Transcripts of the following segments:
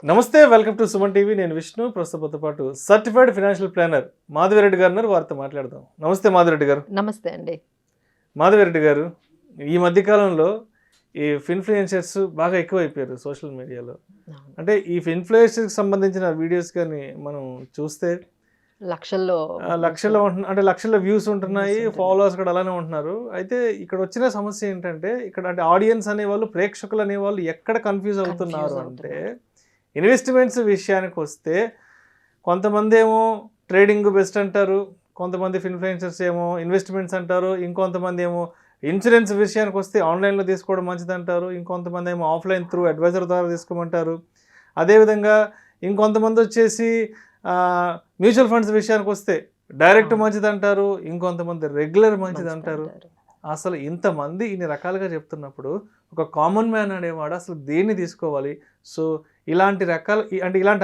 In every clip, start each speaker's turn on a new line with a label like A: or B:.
A: నమస్తే, welcome to Suman TV. నేను విష్ణు. ప్రస్తుతంతో పాటు సర్టిఫైడ్ ఫైనాన్షియల్ ప్లానర్ మాధవిరెడ్డి గారు ఉన్నారు. వారితో మాట్లాడదాం. నమస్తే మాధవిరెడ్డి గారు.
B: నమస్తే అండి.
A: మాధవిరెడ్డి గారు, ఈ మధ్యకాలంలో ఈ ఇన్ఫ్లుయెన్సర్స్ బాగా ఎక్కువైపోయారు సోషల్ మీడియాలో. అంటే ఈ ఇన్ఫ్లుయెన్సర్కి సంబంధించిన వీడియోస్ కానీ మనం చూస్తే
B: లక్షల్లో
A: అంటే లక్షల్లో వ్యూస్ ఉంటున్నాయి, ఫాలోవర్స్ కూడా అలానే ఉంటున్నారు. అయితే ఇక్కడ వచ్చిన సమస్య ఏంటంటే, ఇక్కడ అంటే ఆడియన్స్ అనేవాళ్ళు, ప్రేక్షకులు అనేవాళ్ళు ఎక్కడ కన్ఫ్యూజ్ అవుతున్నారు అంటే, ఇన్వెస్ట్మెంట్స్ విషయానికి వస్తే కొంతమంది ఏమో ట్రేడింగ్ బెస్ట్ అంటారు, కొంతమంది ఇన్ఫ్లుయెన్సర్స్ ఏమో ఇన్వెస్ట్మెంట్స్ అంటారు, ఇంకొంతమంది ఏమో ఇన్సూరెన్స్ విషయానికి వస్తే ఆన్లైన్లో తీసుకోవడం మంచిది అంటారు, ఇంకొంతమంది ఏమో ఆఫ్లైన్ త్రూ అడ్వైజర్ ద్వారా తీసుకోమంటారు. అదేవిధంగా ఇంకొంతమంది వచ్చేసి మ్యూచువల్ ఫండ్స్ విషయానికి వస్తే డైరెక్ట్ మంచిది అంటారు, ఇంకొంతమంది రెగ్యులర్ మంచిది అంటారు. అసలు ఇంతమంది ఇన్ని రకాలుగా చెప్తున్నప్పుడు ఒక కామన్ మ్యాన్ అనేవాడు అసలు దేన్ని తీసుకోవాలి? సో ఇలాంటి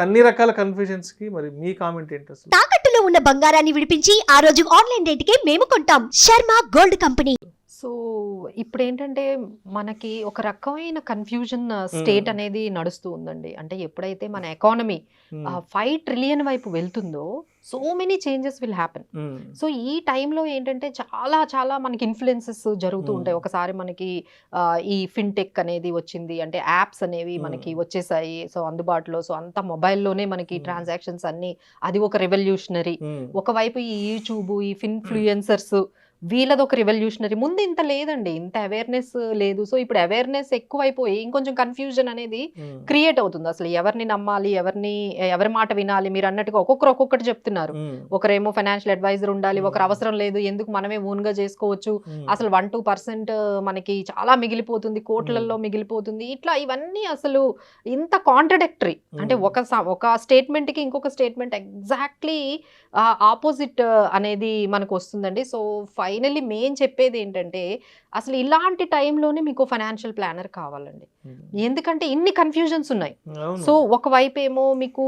A: అన్ని రకాల కన్ఫ్యూజన్స్కి మరి మీ కామెంట్ ఏంటి? అసలు
C: తాకట్టులో ఉన్న బంగారాన్ని విడిపించి ఆ రోజు ఆన్లైన్ రేటుకే మేము కొంటాం. Sharma gold company.
B: సో ఇప్పుడు ఏంటంటే మనకి ఒక రకమైన కన్ఫ్యూజన్ స్టేట్ అనేది నడుస్తూ ఉందండి. అంటే ఎప్పుడైతే మన ఎకానమీ 5 ట్రిలియన్ వైపు వెళ్తుందో so many changes will happen. So ఈ టైంలో ఏంటంటే చాలా చాలా మనకి ఇన్ఫ్లుయెన్సెస్ జరుగుతూ ఉంటాయి. ఒకసారి మనకి ఈ ఫిన్టెక్ అనేది వచ్చింది, అంటే యాప్స్ అనేవి మనకి వచ్చేసాయి. సో అందుబాటులో, సో అంతా మొబైల్లోనే మనకి ట్రాన్సాక్షన్స్ అన్ని, అది ఒక రెవల్యూషనరీ. ఒకవైపు ఈ యూట్యూబ్, ఈ ఇన్ఫ్లుయెన్సర్స్ వీళ్ళది ఒక రెవల్యూషనరీ. ముందు ఇంత లేదండి, ఇంత అవేర్నెస్ లేదు. సో ఇప్పుడు అవేర్నెస్ ఎక్కువైపోయి ఇంకొంచెం కన్ఫ్యూజన్ అనేది క్రియేట్ అవుతుంది. అసలు ఎవరిని నమ్మాలి, ఎవరి మాట వినాలి? మీరు అన్నట్టుగా ఒక్కొక్కటి చెప్తున్నారు. ఒకరేమో ఫైనాన్షియల్ అడ్వైజర్ ఉండాలి, ఒకరు అవసరం లేదు, ఎందుకు మనమే ఓన్ గా చేసుకోవచ్చు, అసలు 1-2% మనకి చాలా మిగిలిపోతుంది, కోట్లలో మిగిలిపోతుంది. ఇట్లా ఇవన్నీ అసలు ఇంత కాంట్రడిక్టరీ. అంటే ఒక స్టేట్మెంట్ కి ఇంకొక స్టేట్మెంట్ ఎగ్జాక్ట్లీ ఆపోజిట్ అనేది మనకు వస్తుందండి. సో ఫైనల్లీ మెయిన్ చెప్పేది ఏంటంటే, అసలు ఇలాంటి టైంలోనే మీకు ఫైనాన్షియల్ ప్లానర్ కావాలండి. ఎందుకంటే ఇన్ని కన్ఫ్యూజన్స్ ఉన్నాయి. సో ఒకవైపు ఏమో మీకు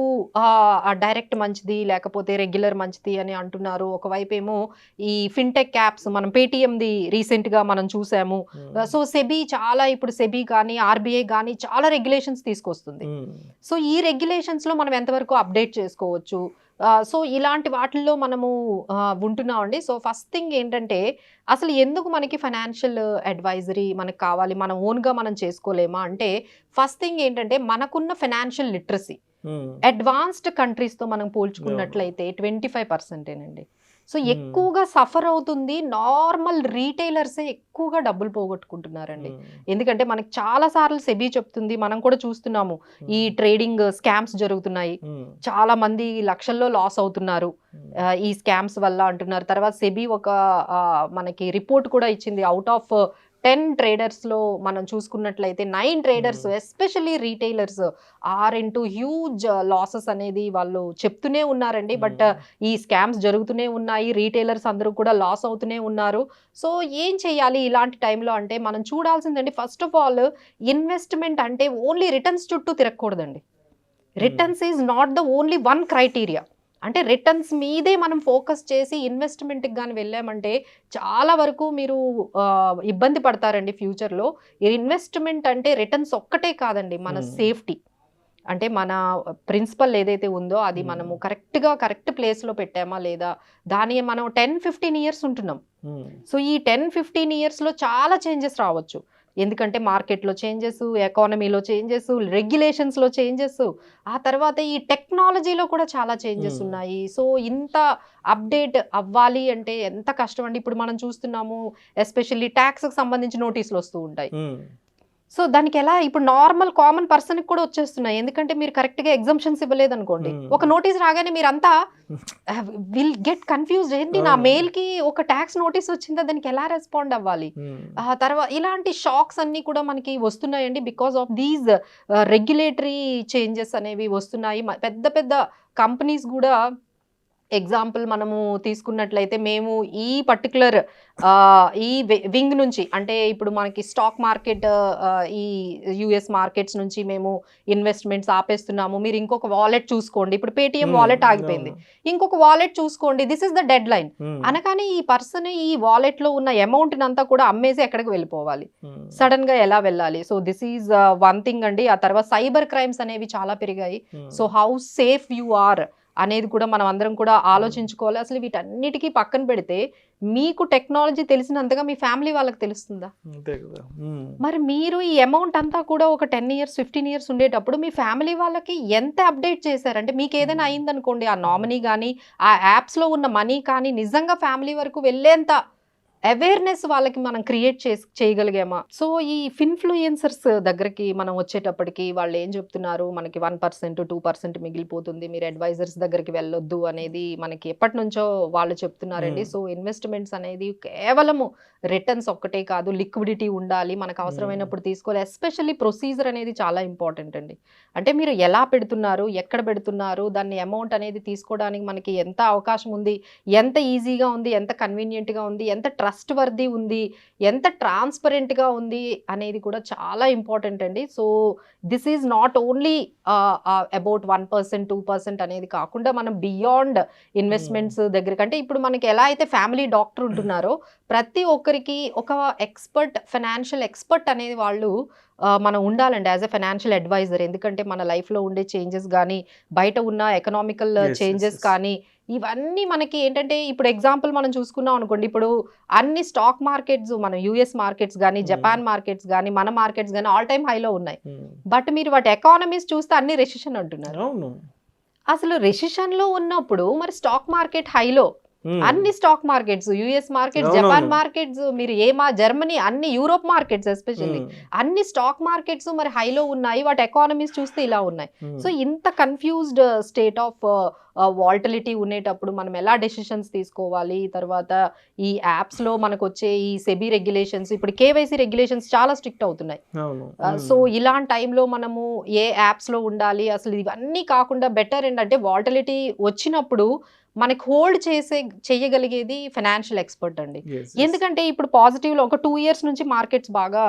B: డైరెక్ట్ మంచిది, లేకపోతే రెగ్యులర్ మంచిది అని అంటున్నారు. ఒకవైపు ఏమో ఈ ఫిన్టెక్ యాప్స్, మనం పేటిఎంది రీసెంట్ గా మనం చూసాము. సో ఇప్పుడు సెబీ కానీ ఆర్బీఐ కానీ చాలా రెగ్యులేషన్స్ తీసుకొస్తుంది. సో ఈ రెగ్యులేషన్స్ లో మనం ఎంతవరకు అప్డేట్ చేసుకోవచ్చు? సో ఇలాంటి వాటిల్లో మనము ఉంటున్నామండి. సో ఫస్ట్ థింగ్ ఏంటంటే, అసలు ఎందుకు మనకి ఫైనాన్షియల్ అడ్వైజరీ మనకు కావాలి, మనం ఓన్గా మనం చేసుకోలేమా అంటే, ఫస్ట్ థింగ్ ఏంటంటే మనకున్న ఫైనాన్షియల్ లిటరసీ అడ్వాన్స్డ్ కంట్రీస్తో మనం పోల్చుకున్నట్లయితే 25%. సో ఎక్కువగా సఫర్ అవుతుంది నార్మల్ రీటైలర్సే, ఎక్కువగా డబ్బులు పోగొట్టుకుంటున్నారండి. ఎందుకంటే మనకి చాలా సార్లు సెబీ చెప్తుంది, మనం కూడా చూస్తున్నాము, ఈ ట్రేడింగ్ స్కామ్స్ జరుగుతున్నాయి, చాలా మంది లక్షల్లో లాస్ అవుతున్నారు ఈ స్కామ్స్ వల్ల అంటున్నారు. తర్వాత సెబీ ఒక మనకి రిపోర్ట్ కూడా ఇచ్చింది. అవుట్ ఆఫ్ 10 ట్రేడర్స్లో మనం చూసుకున్నట్లయితే 9 traders, especially retailers, are into huge losses అనేది వాళ్ళు చెప్తూనే ఉన్నారండి. బట్ ఈ స్కామ్స్ జరుగుతూనే ఉన్నాయి, రీటైలర్స్ అందరూ కూడా లాస్ అవుతూనే ఉన్నారు. సో ఏం చేయాలి ఇలాంటి టైంలో అంటే, మనం చూడాల్సిందండి ఫస్ట్ ఆఫ్ ఆల్, ఇన్వెస్ట్మెంట్ అంటే ఓన్లీ రిటర్న్స్ చుట్టూ తిరగకూడదండి. Returns is not the only one criteria. అంటే రిటర్న్స్ మీదే మనం ఫోకస్ చేసి ఇన్వెస్ట్మెంట్కి కానీ వెళ్ళామంటే చాలా వరకు మీరు ఇబ్బంది పడతారండి ఫ్యూచర్లో. ఇన్వెస్ట్మెంట్ అంటే రిటర్న్స్ ఒక్కటే కాదండి, మన సేఫ్టీ. అంటే మన ప్రిన్సిపల్ ఏదైతే ఉందో అది మనము కరెక్ట్ ప్లేస్లో పెట్టామా లేదా, దాని మనం 10-15 ఇయర్స్ ఉంటున్నాం. సో ఈ 10-15 ఇయర్స్లో చాలా చేంజెస్ రావచ్చు. ఎందుకంటే మార్కెట్లో చేంజెస్, ఎకానమీలో చేంజెస్, రెగ్యులేషన్స్లో చేంజెస్, ఆ తర్వాత ఈ టెక్నాలజీలో కూడా చాలా చేంజెస్ ఉన్నాయి. సో ఇంత అప్డేట్ అవ్వాలి అంటే ఎంత కష్టం అండి. ఇప్పుడు మనం చూస్తున్నాము, ఎస్పెషల్లీ ట్యాక్స్కి సంబంధించి నోటీసులు వస్తూ ఉంటాయి. సో దానికి ఎలా, ఇప్పుడు నార్మల్ కామన్ పర్సన్కి కూడా వచ్చేస్తున్నాయి. ఎందుకంటే మీరు కరెక్ట్గా ఎగ్జంప్షన్స్ ఇవ్వలేదు అనుకోండి, ఒక నోటీస్ రాగానే మీరంతా విల్ గెట్ కన్ఫ్యూజ్డ్. ఏంటి, నా మెయిల్కి ఒక ట్యాక్స్ నోటీస్ వచ్చిందా, దానికి ఎలా రెస్పాండ్ అవ్వాలి? తర్వాత ఇలాంటి షాక్స్ అన్నీ కూడా మనకి వస్తున్నాయండి. Because of these regulatory changes అనేవి వస్తున్నాయి. పెద్ద పెద్ద కంపెనీస్ కూడా ఎగ్జాంపుల్ మనము తీసుకున్నట్లయితే మేము ఈ పర్టికులర్ ఈ వింగ్ నుంచి అంటే ఇప్పుడు మనకి స్టాక్ మార్కెట్ ఈ యుఎస్ మార్కెట్స్ నుంచి మేము ఇన్వెస్ట్మెంట్స్ ఆపేస్తున్నాము, మీరు ఇంకొక వాలెట్ చూసుకోండి, ఇప్పుడు పేటిఎం వాలెట్ ఆగిపోయింది, ఇంకొక వాలెట్ చూసుకోండి, this is the dead line అనగానే ఈ పర్సన్ ఈ వాలెట్ లో ఉన్న అమౌంట్ అంతా కూడా అమ్మేసి ఎక్కడికి వెళ్ళిపోవాలి, సడన్ గా ఎలా వెళ్ళాలి. So this is one thing అండి. ఆ తర్వాత సైబర్ క్రైమ్స్ అనేవి చాలా పెరిగాయి. So how safe you are అనేది కూడా మనం అందరం కూడా ఆలోచించుకోవాలి. అసలు వీటన్నిటికీ పక్కన పెడితే మీకు టెక్నాలజీ తెలిసినంతగా మీ ఫ్యామిలీ వాళ్ళకి తెలుస్తుందా? మరి మీరు ఈ అమౌంట్ అంతా కూడా ఒక 10 years 15 years ఉండేటప్పుడు మీ ఫ్యామిలీ వాళ్ళకి ఎంత అప్డేట్ చేశారంటే, మీకు ఏదైనా అయిందనుకోండి ఆ నామినీ కానీ ఆ యాప్స్లో ఉన్న మనీ కానీ నిజంగా ఫ్యామిలీ వరకు వెళ్ళేంత అవేర్నెస్ వాళ్ళకి మనం క్రియేట్ చేయగలిగామా? సో ఈ ఇన్ఫ్లుయెన్సర్స్ దగ్గరికి మనం వచ్చేటప్పటికి వాళ్ళు ఏం చెప్తున్నారు, మనకి 1% 2% మిగిలిపోతుంది, మీరు అడ్వైజర్స్ దగ్గరికి వెళ్ళొద్దు అనేది మనకి ఎప్పటి నుంచో వాళ్ళు చెప్తున్నారండి. సో ఇన్వెస్ట్మెంట్స్ అనేది కేవలము రిటర్న్స్ ఒక్కటే కాదు, లిక్విడిటీ ఉండాలి, మనకు అవసరమైనప్పుడు తీసుకోవాలి. ఎస్పెషల్లీ ప్రొసీజర్ అనేది చాలా ఇంపార్టెంట్ అండి. అంటే మీరు ఎలా పెడుతున్నారు, ఎక్కడ పెడుతున్నారు, దాన్ని అమౌంట్ అనేది తీసుకోవడానికి మనకి ఎంత అవకాశం ఉంది, ఎంత ఈజీగా ఉంది, ఎంత కన్వీనియంట్గా ఉంది, ఎంత ట్రస్ట్ వర్ది ఉంది, ఎంత ట్రాన్స్పరెంట్గా ఉంది అనేది కూడా చాలా ఇంపార్టెంట్ అండి. So this is not only about 1% 2% అనేది కాకుండా మనం బియాండ్ ఇన్వెస్ట్మెంట్స్ దగ్గర కంటే ఇప్పుడు మనకి ఎలా అయితే ఫ్యామిలీ డాక్టర్ ఉంటున్నారో ప్రతి ఒక్కరికి ఒక ఎక్స్పర్ట్ ఫైనాన్షియల్ ఎక్స్పర్ట్ అనేది వాళ్ళు మనం ఉండాలండి యాజ్ ఎ ఫైనాన్షియల్ అడ్వైజర్. ఎందుకంటే మన లైఫ్లో ఉండే చేంజెస్ కానీ బయట ఉన్న ఎకనామికల్ చేంజెస్ కానీ ఇవన్నీ మనకి ఏంటంటే ఇప్పుడు ఎగ్జాంపుల్ మనం చూసుకున్నాం అనుకోండి, ఇప్పుడు అన్ని స్టాక్ మార్కెట్స్ మన యుఎస్ మార్కెట్స్ కానీ జపాన్ మార్కెట్స్ కానీ మన మార్కెట్స్ కానీ ఆల్ టైమ్ హైలో ఉన్నాయి. బట్ మీరు వాటి ఎకానమీస్ చూస్తే అన్ని రెసిషన్ అంటున్నారు. అసలు రెసిషన్ లో ఉన్నప్పుడు మరి స్టాక్ మార్కెట్ హైలో అన్ని stock markets US markets Japan markets మీరు జర్మనీ అన్ని యూరోప్ మార్కెట్స్ ఎస్పెషల్లీ అన్ని స్టాక్ మార్కెట్స్ మరి హైలో ఉన్నాయి, వాటి ఎకానమీస్ చూస్తే ఇలా ఉన్నాయి. సో ఇంత కన్ఫ్యూజ్డ్ స్టేట్ ఆఫ్ వాల్టిలిటీ ఉండేటప్పుడు మనం ఎలా డెసిషన్స్ తీసుకోవాలి, తర్వాత ఈ యాప్స్ లో మనకు వచ్చే ఈ సెబీ రెగ్యులేషన్స్, ఇప్పుడు కేవైసీ రెగ్యులేషన్స్ చాలా స్ట్రిక్ట్ అవుతున్నాయి. సో ఇలాంటి టైంలో మనము ఏ యాప్స్ లో ఉండాలి, అసలు ఇవన్నీ కాకుండా బెటర్ ఏంటంటే వాల్టిలిటీ వచ్చినప్పుడు మనకి హోల్డ్ చేయగలిగేది ఫైనాన్షియల్ ఎక్స్పర్ట్ అండి. ఎందుకంటే ఇప్పుడు పాజిటివ్ లో ఒక 2 years నుంచి మార్కెట్స్ బాగా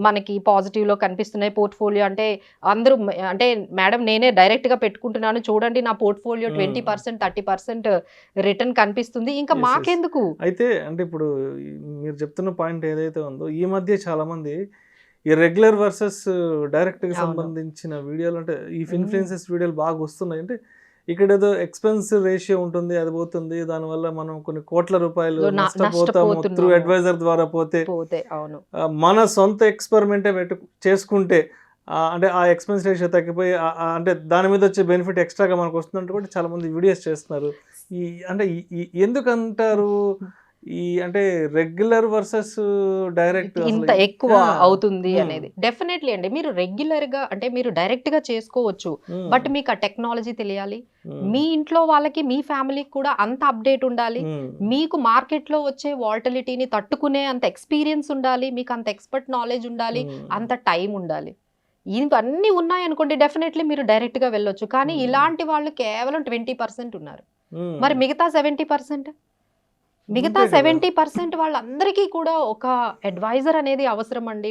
B: మనకి పాజిటివ్ లో కనిపిస్తున్నాయి. పోర్ట్ఫోలియో అంటే అందరూ అంటే మేడం నేనే డైరెక్ట్ గా పెట్టుకుంటున్నాను చూడండి నా పోర్ట్ఫోలియో 20% 30% రిటర్న్ కనిపిస్తుంది, ఇంకా మాకెందుకు.
A: అయితే అంటే ఇప్పుడు మీరు చెప్తున్న పాయింట్ ఏదైతే ఉందో ఈ మధ్య చాలా మంది ఈ రెగ్యులర్ వర్సెస్ డైరెక్ట్ గా సంబంధించిన వీడియోలు అంటే ఈ ఇన్ఫ్లుయెన్సెస్ వీడియోలు బాగా వస్తున్నాయి. అంటే ఇక్కడ ఏదో ఎక్స్పెన్స్ రేషియో ఉంటుంది, అది పోతుంది, దానివల్ల మనం కొన్ని కోట్ల రూపాయలు నష్టపోతాము త్రూ అడ్వైజర్ ద్వారా పోతే మన సొంత ఎక్స్పెరిమెంటే చేసుకుంటే అంటే ఆ ఎక్స్పెన్స్ రేషియో తగ్గిపోయి అంటే దాని మీద వచ్చే బెనిఫిట్ ఎక్స్ట్రాగా మనకు వస్తుందంటే కూడా చాలా మంది వీడియోస్ చేస్తున్నారు. ఈ అంటే ఎందుకంటారు ఈ అంటే రెగ్యులర్ వర్సెస్ డైరెక్ట్
B: ఇంత ఎక్కువ అవుతుంది అనేది? డెఫినెట్లీ అండి, మీరు రెగ్యులర్ గా అంటే మీరు డైరెక్ట్ గా చేసుకోవచ్చు, బట్ మీకు ఆ టెక్నాలజీ తెలియాలి, మీ ఇంట్లో వాళ్ళకి మీ ఫ్యామిలీకి కూడా అంత అప్డేట్ ఉండాలి, మీకు మార్కెట్ లో వచ్చే వాల్టిలిటీని తట్టుకునే అంత ఎక్స్పీరియన్స్ ఉండాలి, మీకు అంత ఎక్స్పర్ట్ నాలెడ్జ్ ఉండాలి, అంత టైం ఉండాలి. ఇవన్నీ ఉన్నాయనుకోండి డెఫినెట్లీ మీరు డైరెక్ట్ గా వెళ్ళొచ్చు. కానీ ఇలాంటి వాళ్ళు కేవలం 20% ఉన్నారు, మరి మిగతా 70% మిగతా 70% వాళ్ళందరికీ కూడా ఒక అడ్వైజర్ అనేది అవసరం అండి.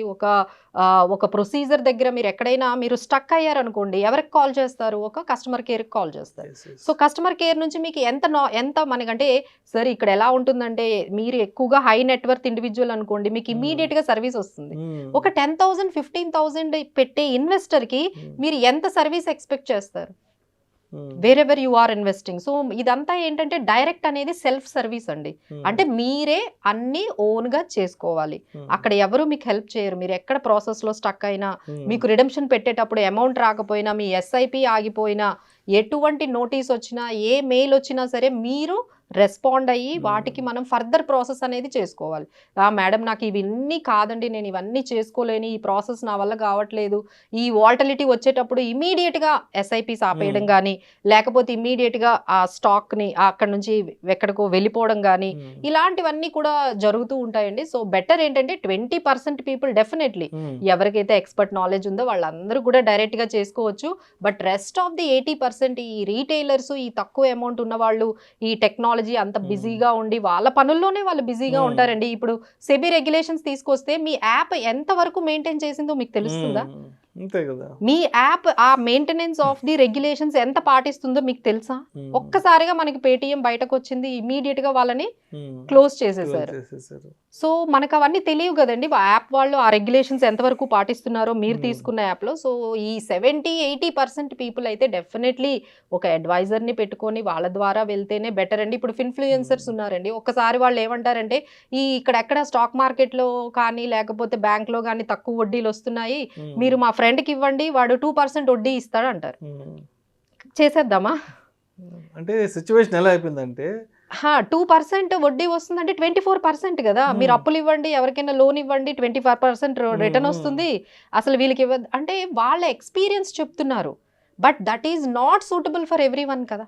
B: ఒక ప్రొసీజర్ దగ్గర మీరు ఎక్కడైనా మీరు స్టక్ అయ్యారనుకోండి, ఎవరికి కాల్ చేస్తారు? ఒక కస్టమర్ కేర్కి కాల్ చేస్తారు. సో కస్టమర్ కేర్ నుంచి మీకు ఎంత మనకంటే సార్ ఇక్కడ ఎలా ఉంటుందంటే మీరు ఎక్కువగా హై నెట్వర్త్ ఇండివిజువల్ అనుకోండి, మీకు ఇమీడియట్ గా సర్వీస్ వస్తుంది. ఒక 10,000 15,000 పెట్టే ఇన్వెస్టర్ కి మీరు ఎంత సర్వీస్ ఎక్స్పెక్ట్ చేస్తారు wherever you are investing? So ఇదంతా ఏంటంటే డైరెక్ట్ అనేది సెల్ఫ్ సర్వీస్ అండి. అంటే మీరే అన్ని ఓన్ గా చేసుకోవాలి, అక్కడ ఎవరు మీకు హెల్ప్ చేయరు. మీరు ఎక్కడ ప్రాసెస్ లో స్టక్ అయినా, మీకు రిడెంప్షన్ పెట్టేటప్పుడు అమౌంట్ రాకపోయినా, మీ SIP ఆగిపోయినా, ఎటువంటి నోటీస్ వచ్చినా, ఏ మెయిల్ వచ్చినా సరే మీరు రెస్పాండ్ అయ్యి వాటికి మనం ఫర్దర్ ప్రాసెస్ అనేది చేసుకోవాలి. మేడం నాకు ఇవన్నీ కాదండి, నేను ఇవన్నీ చేసుకోలేని, ఈ ప్రాసెస్ నా వల్ల కావట్లేదు, ఈ వాల్టిలిటీ వచ్చేటప్పుడు ఇమీడియట్గా ఎస్ఐపిస్ ఆపేయడం కానీ, లేకపోతే ఇమీడియట్గా ఆ స్టాక్ని అక్కడ నుంచి ఎక్కడికో వెళ్ళిపోవడం కానీ, ఇలాంటివన్నీ కూడా జరుగుతూ ఉంటాయండి. సో బెటర్ ఏంటంటే 20% పీపుల్ డెఫినెట్లీ ఎవరికైతే ఎక్స్పర్ట్ నాలెడ్జ్ ఉందో వాళ్ళందరూ కూడా డైరెక్ట్గా చేసుకోవచ్చు. బట్ రెస్ట్ ఆఫ్ ది 80% ఈ రీటైలర్స్, ఈ తక్కువ అమౌంట్ ఉన్న వాళ్ళు, ఈ టెక్నాలజీ అంత బిజీగా ఉండి వాళ్ళ పనుల్లోనే వాళ్ళు బిజీగా ఉంటారండి. ఇప్పుడు సెబీ రెగ్యులేషన్స్ తీసుకొస్తే మీ యాప్ ఎంత వరకు మెయింటైన్ చేసిందో మీకు తెలుస్తుందా?
A: అంతే కదా.
B: మీ యాప్ ఆ మెయింటెనెన్స్ ఆఫ్ ది రెగ్యులేషన్స్ ఎంత పాటిస్తుందో మీకు తెలుసా? ఒక్కసారిగా మనకి పేటిఎం బయటకు వచ్చింది, ఇమీడియట్ గా వాళ్ళని క్లోజ్ చేసేసారు. సో మనకు అవన్నీ తెలియవు కదండి, యాప్ వాళ్ళు ఆ రెగ్యులేషన్స్ ఎంతవరకు పాటిస్తున్నారో మీరు తీసుకున్న యాప్లో. సో ఈ 70-80% పీపుల్ అయితే డెఫినెట్లీ ఒక అడ్వైజర్ని పెట్టుకొని వాళ్ళ ద్వారా వెళ్తేనే బెటర్ అండి. ఇప్పుడు ఇన్ఫ్లుయెన్సర్స్ ఉన్నారండి, ఒక్కసారి వాళ్ళు ఏమంటారంటే ఇక్కడెక్కడ స్టాక్ మార్కెట్లో కానీ లేకపోతే బ్యాంక్లో కానీ తక్కువ వడ్డీలు వస్తున్నాయి, మీరు మా ఫ్రెండ్కి ఇవ్వండి, వాడు 2% వడ్డీ ఇస్తాడు అంటారు. చేసేద్దామా?
A: అంటే సిచ్యువేషన్ ఎలా అయిపోయిందంటే
B: 2% వడ్డీ వస్తుందంటే 24% కదా. మీరు అప్పులు ఇవ్వండి, ఎవరికైనా లోన్ ఇవ్వండి, 25% రిటర్న్ వస్తుంది. అసలు వీళ్ళకి ఇవ్వద్దు అంటే వాళ్ళ ఎక్స్పీరియన్స్ చెప్తున్నారు. But that is not suitable for every one కదా.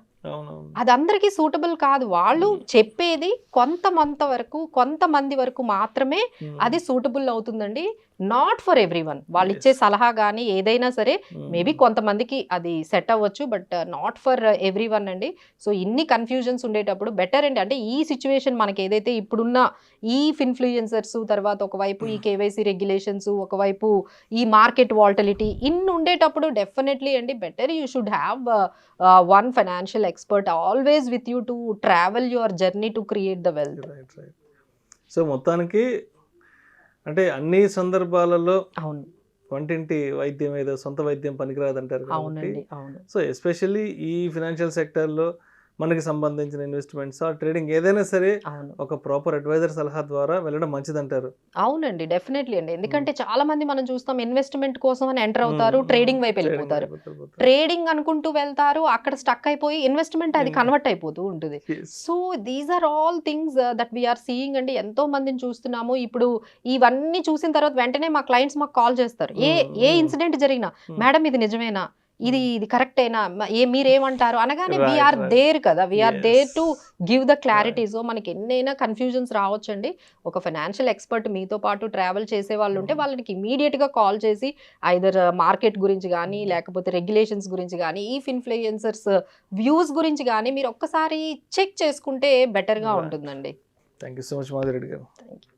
B: అది అందరికీ సూటబుల్ కాదు. వాళ్ళు చెప్పేది కొంతమంది వరకు మాత్రమే అది సూటబుల్ అవుతుందండి. Not for every one. వాళ్ళు ఇచ్చే సలహా కానీ ఏదైనా సరే మేబీ కొంతమందికి అది సెట్ అవ్వచ్చు, but not for every one అండి. సో ఇన్ని కన్ఫ్యూజన్స్ ఉండేటప్పుడు బెటర్ అండి. అంటే ఈ సిచ్యువేషన్ మనకి ఏదైతే ఇప్పుడున్న ఈ ఇన్ఫ్లుయెన్సర్స్, తర్వాత ఒకవైపు ఈ కేవైసీ రెగ్యులేషన్స్, ఒకవైపు ఈ మార్కెట్ వాల్టిలిటీ ఇన్ని ఉండేటప్పుడు డెఫినెట్లీ అండి better you should have one financial expert always with you to travel your journey to create the wealth.
A: Right. So మొత్తానికి అంటే అన్ని సందర్భాలలో
B: అవును,
A: వంటింటి వైద్యం ఏదో సొంత వైద్యం పనికిరాదు అంటారు కాబట్టి,
B: అవును.
A: సో ఎస్పెషల్లీ ఈ ఫైనాన్షియల్ సెక్టర్లో మనకి సంబంధించిన ఇన్వెస్ట్మెంట్స్ ట్రేడింగ్ ఏదైనా సరే ఒక ప్రాపర్ అడ్వైజర్ సలహా ద్వారా వెళ్ళడం మంచిదంటారు.
B: అవునండి, డెఫినెట్లీ అండి. ఎందుకంటే చాలా మంది మనం చూస్తాం ఇన్వెస్ట్మెంట్ కోసం అని ఎంటర్ అవుతారు, ట్రేడింగ్ వైపు వెళ్ళిపోతారు. ట్రేడింగ్ అనుకుంటూ వెళ్తారు, అక్కడ స్టక్ అయిపోయి ఇన్వెస్ట్మెంట్ అది కన్వర్ట్ అయిపోతూ ఉంటుంది. So these are all things that we are seeing అండి. ఎంతో మందిని చూస్తున్నాము. ఇప్పుడు ఇవన్నీ చూసిన తర్వాత వెంటనే మా క్లయింట్స్ మాకు కాల్ చేస్తారు. ఏ ఇన్సిడెంట్ జరిగినా, మేడం ఇది నిజమేనా, ఇది కరెక్టేనా, మీరేమంటారు అనగానే వీఆర్ దేర్ కదా, we are there to give the clarity. So మనకి ఎన్నైనా కన్ఫ్యూజన్స్ రావచ్చండి. ఒక ఫైనాన్షియల్ ఎక్స్పర్ట్ మీతో పాటు ట్రావెల్ చేసే వాళ్ళు ఉంటే వాళ్ళకి ఇమీడియట్గా కాల్ చేసి ఐదర్ మార్కెట్ గురించి కానీ లేకపోతే రెగ్యులేషన్స్ గురించి కానీ ఈ ఇన్ఫ్లుయెన్సర్స్ వ్యూస్ గురించి కానీ మీరు ఒక్కసారి చెక్ చేసుకుంటే బెటర్గా ఉంటుందండి.
A: Thank you so much Madhu Reddy గారు.
B: Thank you.